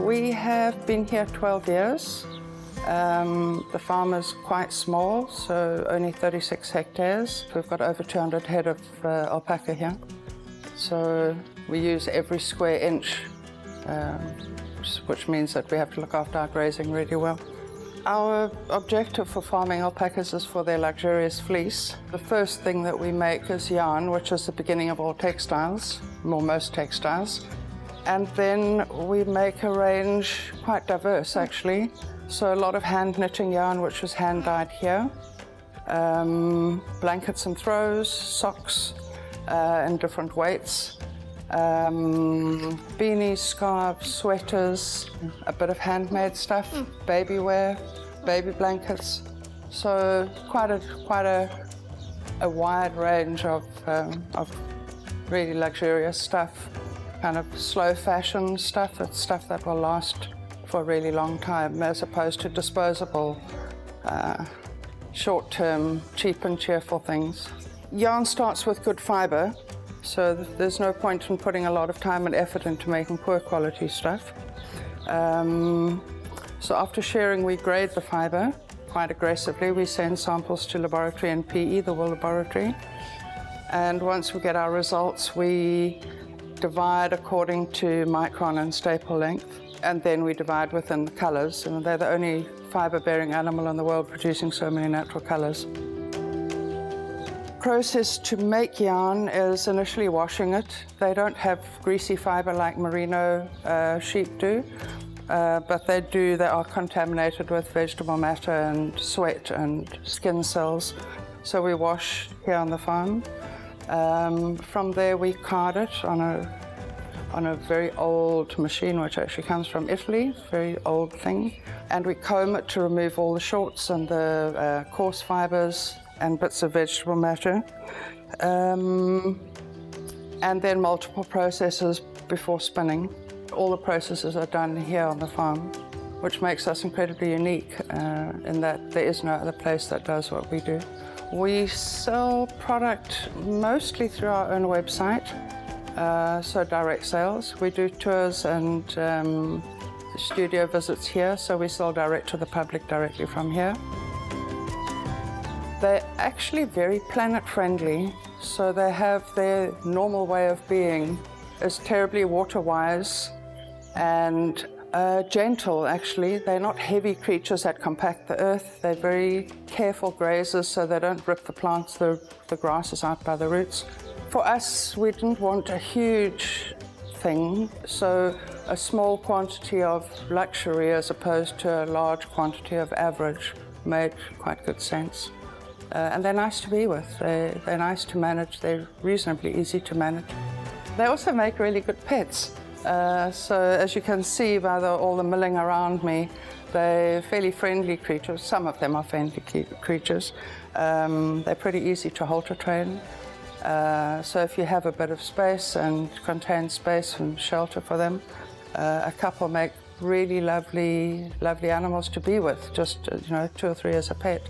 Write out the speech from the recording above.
We have been here 12 years. The farm is quite small, so only 36 hectares. We've got over 200 head of alpaca here. So we use every square inch, which means that we have to look after our grazing really well. Our objective for farming alpacas is for their luxurious fleece. The first thing that we make is yarn, which is the beginning of all textiles, or most textiles. And then we make a range, quite diverse actually. So a lot of hand knitting yarn, which is hand dyed here. Blankets and throws, socks in different weights. Beanies, scarves, sweaters, a bit of handmade stuff, baby wear, baby blankets. So quite a wide range of really luxurious stuff, kind of slow fashion stuff. It's stuff that will last for a really long time, as opposed to disposable, short-term, cheap and cheerful things. Yarn starts with good fibre. So there's no point in putting a lot of time and effort into making poor quality stuff. So after shearing, we grade the fibre quite aggressively. We send samples to laboratory and PE, the wool laboratory. And once we get our results, we divide according to micron and staple length. And then we divide within the colours. And they're the only fibre-bearing animal in the world producing so many natural colours. Process to make yarn is initially washing it. They don't have greasy fibre like merino sheep do, but they are contaminated with vegetable matter and sweat and skin cells. So we wash here on the farm. From there we card it on a very old machine, which actually comes from Italy, very old thing. And we comb it to remove all the shorts and the coarse fibres and bits of vegetable matter. And then multiple processes before spinning. All the processes are done here on the farm, which makes us incredibly unique in that there is no other place that does what we do. We sell product mostly through our own website, so direct sales. We do tours and studio visits here, so we sell direct to the public directly from here. They're actually very planet-friendly, so they have their normal way of being is terribly water-wise and gentle, actually. They're not heavy creatures that compact the earth. They're very careful grazers, so they don't rip the plants, the grasses out by the roots. For us, we didn't want a huge thing, so a small quantity of luxury as opposed to a large quantity of average made quite good sense. And they're nice to be with. They're nice to manage. They're reasonably easy to manage. They also make really good pets. So as you can see by all the milling around me, they're fairly friendly creatures. Some of them are friendly creatures. They're pretty easy to halter train. So if you have a bit of space and contained space and shelter for them, a couple make really lovely animals to be with, just 2 or 3 as a pet.